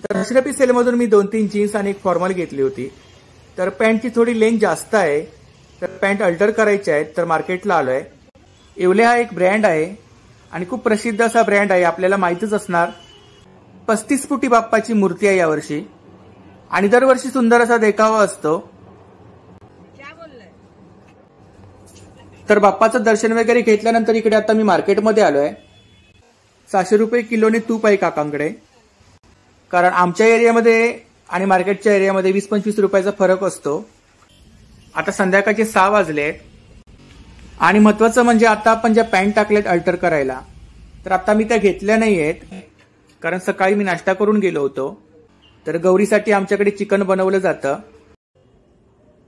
तर अशरफी सेलमधून मी 2-3 जीन्स आणि एक फॉर्मल घेतली होती। तर पॅन्टची थोडी लेंथ जास्त आहे, तर पॅन्ट अल्टर करायची आहे, तर मार्केटला आलोय। येवले हा एक ब्रँड आहे आणि खूप प्रसिद्ध असा ब्रँड आहे, आपल्याला माहितीच असणार। 35 फुटी बाप्पाची मूर्ती आहे यावर्षी आणि दरवर्षी सुंदर असा देखावा असतो। तर बाप्पाचं दर्शन वगैरे घेतल्यानंतर इकडे आता मी मार्केटमध्ये आलोय। 600 रुपये किलोने तूप आहे काकांकडे, कारण आमच्या एरियामध्ये आणि मार्केटच्या एरियामध्ये 20-25 रुपयाचा फरक असतो। आता संध्याकाळचे 6 वाजलेत आणि महत्वाचं म्हणजे आता आपण ज्या पॅन्ट टाकल्यात अल्टर करायला, तर आता मी त्या घेतल्या नाहीयेत, कारण सकाळी मी नाश्ता करून गेलो होतो। तर गौरीसाठी आमच्याकडे चिकन बनवलं जातं।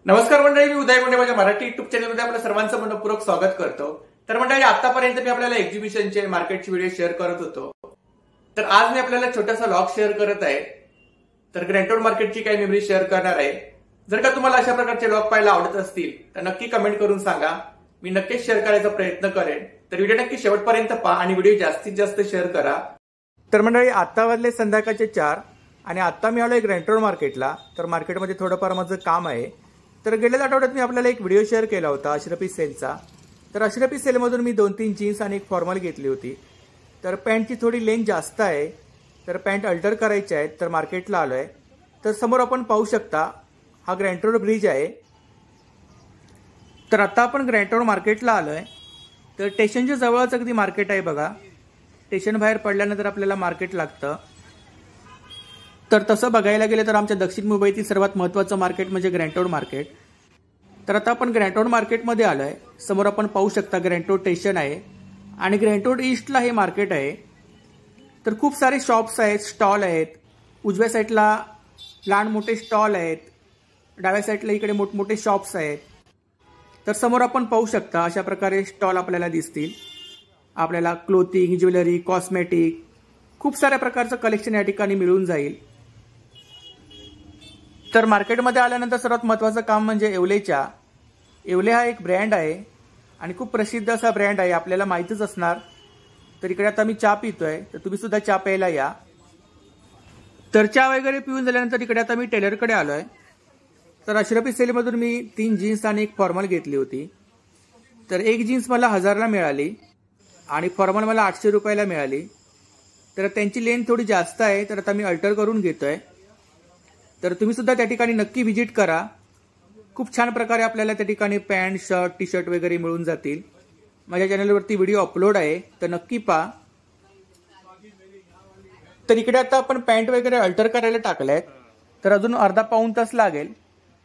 नमस्कार मंडळी, मी उदय मुंडे माझ्या मराठी युट्यूब चॅनलमध्ये आपल्या सर्वांचं मनपूर्वक स्वागत करतो। तर मंडळी, आतापर्यंत मी आपल्याला एक्झिबिशनचे मार्केटचे व्हिडिओ शेअर करत होतो, तर आज मी आपल्याला छोटासा व्लॉग शेअर करत आहे। तर ग्रँड रोड मार्केटची काही मेमरी शेअर करणार आहे। जर का तुम्हाला अशा प्रकारचे व्लॉग पाहायला आवडत असतील तर नक्की कमेंट करून सांगा, मी नक्कीच शेअर करायचा प्रयत्न करेन। तर व्हिडिओ नक्की शेवटपर्यंत पहा आणि व्हिडिओ जास्तीत जास्त शेअर करा। तर मंडळी, आता वाजले संध्याकाळचे 4 आणि आता मी आलोय ग्रँड रोड मार्केटला। तर मार्केटमध्ये थोडंफार माझं काम आहे। तर गेल्या आठवड्यात मी आपल्याला एक व्हिडिओ शेअर केला होता अशरफी सेलचा। तर अशरफी सेलमधून मी 2-3 जीन्स आणि एक फॉर्मल घेतली होती। तर पॅन्टची थोडी लेंथ जास्त आहे, तर पॅन्ट अल्टर करायची आहे, तर मार्केटला आलोय। तर समोर आपण पाहू शकता हा ग्रँड रोड ब्रिज आहे। तर आता आपण ग्रँड रोड मार्केटला आलोय। तर स्टेशनच्या जवळच अगदी मार्केट आहे बघा। स्टेशन बाहेर पडल्यानंतर आपल्याला मार्केट लागतं। तर तसं बघायला गेलं तर आमच्या दक्षिण मुंबईतील सर्वात महत्त्वाचं मार्केट म्हणजे ग्रँड रोड मार्केट। तर आता आपण ग्रँड रोड मार्केटमध्ये आलोय। समोर आपण पाहू शकता ग्रँड रोड स्टेशन आहे आणि ग्रँड रोड ईस्टला हे मार्केट आहे। तर खूप सारे शॉप्स आहेत, स्टॉल आहेत। उजव्या साईडला लहान मोठे स्टॉल आहेत, डाव्या साईडला इकडे मोठमोठे शॉप्स आहेत। तर समोर आपण पाहू शकता अशा प्रकारे स्टॉल आपल्याला दिसतील। आपल्याला क्लोथिंग, ज्वेलरी, कॉस्मेटिक खूप साऱ्या प्रकारचं कलेक्शन या ठिकाणी मिळून जाईल। तर मार्केटमध्ये आल्यानंतर सर्वात महत्त्वाचं काम म्हणजे येवलेचा। येवले हा एक ब्रँड आहे आणि खूप प्रसिद्ध असा ब्रँड आहे, आपल्याला माहितीच असणार। तर इकडे आता मी चहा पितोय, तर तुम्ही सुद्धा चहा प्यायला या। तर चहा वगैरे पिऊन झाल्यानंतर इकडे आता मी टेलरकडे आलोय। तर अशरफी सेलमधून मी 3 जीन्स आणि एक फॉर्मल घेतली होती। तर एक जीन्स मला 1000ला मिळाली आणि फॉर्मल मला 800 रुपयाला मिळाली। तर त्यांची लेंथ थोडी जास्त आहे, तर आता मी अल्टर करून घेतोय। तर तुम्ही सुद्धा त्या ठिकाणी नक्की व्हिजिट करा। खूप छान प्रकारे आपल्याला त्या ठिकाणी पॅन्ट, शर्ट, टी शर्ट वगैरे मिळून जातील। माझ्या चॅनलवरती व्हिडिओ अपलोड आहे, तर नक्की पहा। तर इकडे आता आपण पॅन्ट वगैरे अल्टर करायला टाकल्यात, तर अजून अर्धा पाऊण तास लागेल।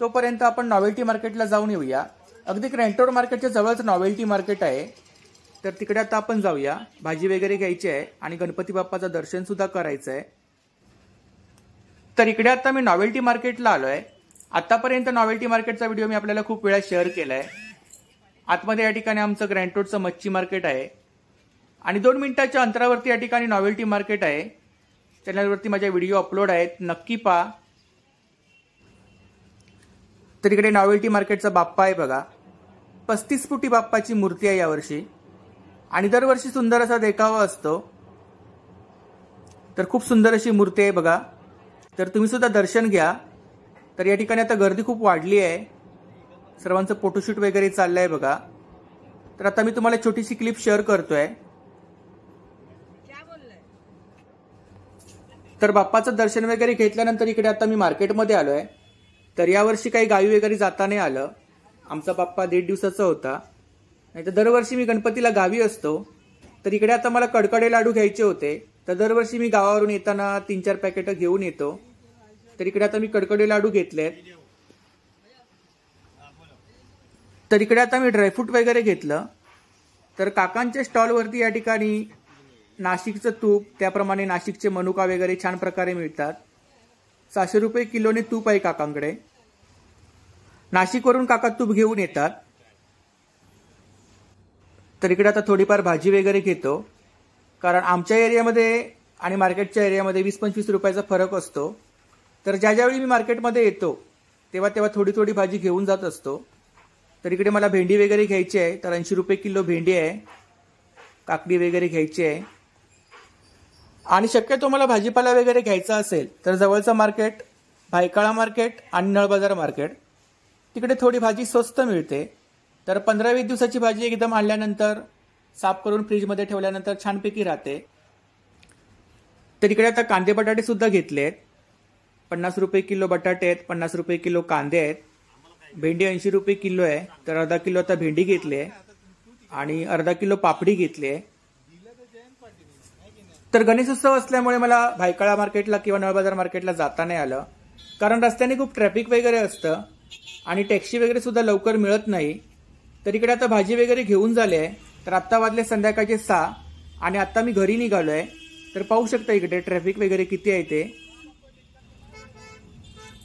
तोपर्यंत आपण नॉवेल्टी मार्केटला जाऊन येऊया। अगदी ग्रँड रोड मार्केटच्या जवळच नॉवेल्टी मार्केट आहे। तर तिकडे आता आपण जाऊया, भाजी वगैरे घ्यायची आहे आणि गणपती बाप्पाचं दर्शन सुद्धा करायचं आहे। तर इकडे आता मी नॉवेल्टी मार्केटला आलोय। आतापर्यंत नॉवेल्टी मार्केटचा व्हिडिओ मी आपल्याला खूप वेळा शेअर केलाय। आतमध्ये या ठिकाणी आमचं ग्रँड रोडचं मच्छी मार्केट आहे आणि 2 मिनिटाच्या अंतरावरती या ठिकाणी नॉवेल्टी मार्केट आहे। चॅनलवरती माझे व्हिडिओ अपलोड आहेत, नक्की पहा। तर इकडे नॉवेल्टी मार्केटचा बाप्पा आहे बघा। 35 फुटी बाप्पाची मूर्ती आहे यावर्षी आणि दरवर्षी सुंदर असा देखावा असतो। तर खूप सुंदर अशी मूर्ती आहे बघा। तर तुम्ही सुद्धा दर्शन घ्या। तर या ठिकाणी आता गर्दी खूप वाढली आहे, सर्वांचं फोटोशूट वगैरे चाललंय बघा। तर आता मी तुम्हाला छोटीशी क्लिप शेअर करतोय। तर बाप्पाचं दर्शन वगैरे घेतल्यानंतर इकडे आता मी मार्केटमध्ये आलोय। तर यावर्षी काही गावी वगैरे जाता नाही आलं, आमचा बाप्पा 1.5 दिवसाचा होता। नाही तर दरवर्षी मी गणपतीला गावी असतो। तर इकडे आता मला कडकडे लाडू घ्यायचे होते, तर दरवर्षी मी गावावरून येताना 3-4 पॅकेट घेऊन येतो। तर इकडे आता मी कडकडे लाडू घेतलेत। तर इकडे आता मी ड्रायफ्रूट वगैरे घेतलं। तर काकांच्या स्टॉलवरती या ठिकाणी नाशिकचं तूप, त्याप्रमाणे नाशिकचे मनुका वगैरे छान प्रकारे मिळतात। 600 रुपये किलोने तूप आहे काकांकडे। नाशिकवरून काका तूप घेऊन येतात। तर इकडे आता थोडीफार भाजी वगैरे घेतो, कारण आमच्या एरियामध्ये आणि मार्केटच्या एरियामध्ये 20-25 रुपयाचा फरक असतो। तर ज्यावेळी मी मार्केटमध्ये येतो तेव्हा तेव्हा थोडी थोडी भाजी घेऊन जात असतो। तर इकडे मला भेंडी वगैरे घ्यायची आहे, तर 80 रुपये किलो भेंडी आहे। काकडी वगैरे घ्यायची आहे आणि शक्यतो मला भाजीपाला वगैरे घ्यायचा असेल तर जवळचं मार्केट भायखळा मार्केट आणि नळबाजार मार्केट, तिकडे थोडी भाजी स्वस्त मिळते. तर 15-20 दिवसाची भाजी एकदम आणल्यानंतर साफ करून फ्रीजमध्ये ठेवल्यानंतर छानपैकी राहते. तर इकडे आता कांदे बटाटे सुद्धा घेतले आहेत. 50 रुपये किलो बटाटे आहेत, 50 रुपये किलो कांदे आहेत. भेंडी 80 रुपये किलो आहे, तर अर्धा किलो आता भेंडी घेतली आहे आणि अर्धा किलो पापडी घेतली आहे. तर गणेशोत्सव असल्यामुळे मला भायखळा मार्केटला किंवा नळबाजार मार्केटला जाता नाही आलं, कारण रस्त्याने खूप ट्रॅफिक वगैरे असतं आणि टॅक्सी वगैरे सुद्धा लवकर मिळत नाही. तर इकडे आता भाजी वगैरे घेऊन झाले आहे. तर आत्ता वाजले संध्याकाळचे 6 आणि आत्ता मी घरी निघालो आहे. तर पाहू शकता इकडे ट्रॅफिक वगैरे किती आहे ते.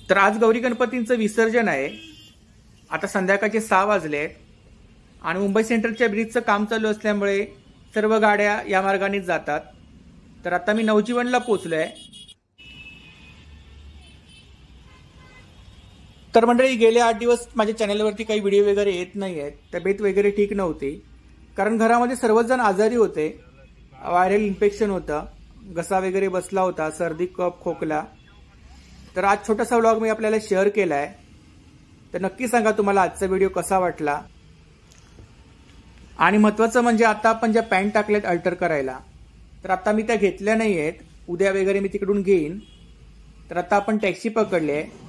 तर आज गौरी गणपतींचं विसर्जन आहे. आता संध्याकाळचे 6 वाजले आणि मुंबई सेंट्रलच्या ब्रिजचं काम चालू असल्यामुळे सर्व गाड्या या मार्गानेच जातात. तर आता मी नवजीवनला पोहोचलोय. तर मंडळी, गेले 8 दिवस माझ्या चॅनलवरती काही व्हिडिओ वगैरे येत नाही आहेत. तब्येत वगैरे ठीक नव्हती, कारण घरामध्ये सर्वच जण आजारी होते. व्हायरल इन्फेक्शन होतं, घसा वगैरे बसला होता, सर्दी कफ खोकला. तर आज छोटासा व्लॉग मी आपल्याला शेअर केला आहे. तर नक्की सांगा तुम्हाला आजचा व्हिडिओ कसा वाटला. आणि महत्त्वाचं म्हणजे आता आपण ज्या पॅन्ट टाकल्यात अल्टर करायला, तर आता मी त्या घेतल्या नाही आहेत. उद्या वगैरे मी तिकडून घेईन. तर आता आपण टॅक्सी पकडली आहे.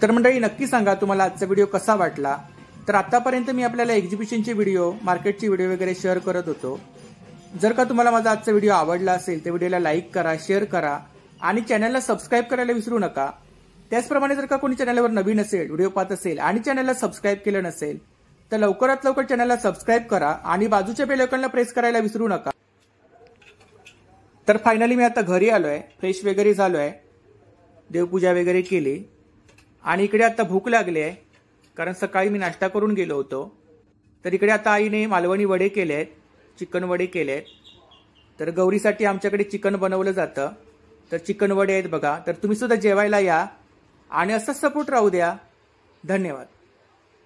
तर मंडळी, नक्की सांगा तुम्हाला आजचा व्हिडिओ कसा वाटला. तर आतापर्यंत मी आपल्याला एक्झिबिशनचे व्हिडिओ, मार्केटचे व्हिडिओ वगैरे शेअर करत होतो. जर का तुम्हाला माझा आजचा व्हिडिओ आवडला असेल तर व्हिडिओला लाईक करा, शेअर करा आणि चॅनलला सबस्क्राईब करायला विसरू नका. त्याचप्रमाणे जर का कोणी चॅनलवर नवीन असेल, व्हिडिओ पाहत असेल आणि चॅनलला सबस्क्राईब केलं नसेल तर लवकरात लवकर चॅनलला सबस्क्राईब करा आणि बाजूच्या बेल आयकॉनला प्रेस करायला विसरू नका. तर फायनली मी आता घरी आलोय, फ्रेश वगैरे झालोय, देवपूजा वगैरे केली आणि इकडे आता भूक लागली आहे, कारण सकाळी मी नाश्ता करून गेलो होतो. तर इकडे आता आईने मालवणी वडे केले आहेत, चिकन वडे केले आहेत. तर गौरीसाठी आमच्याकडे चिकन बनवलं जातं. तर चिकन वडे आहेत बघा. तर तुम्ही सुद्धा जेवायला या आणि असंच सपोर्ट राहू द्या. धन्यवाद.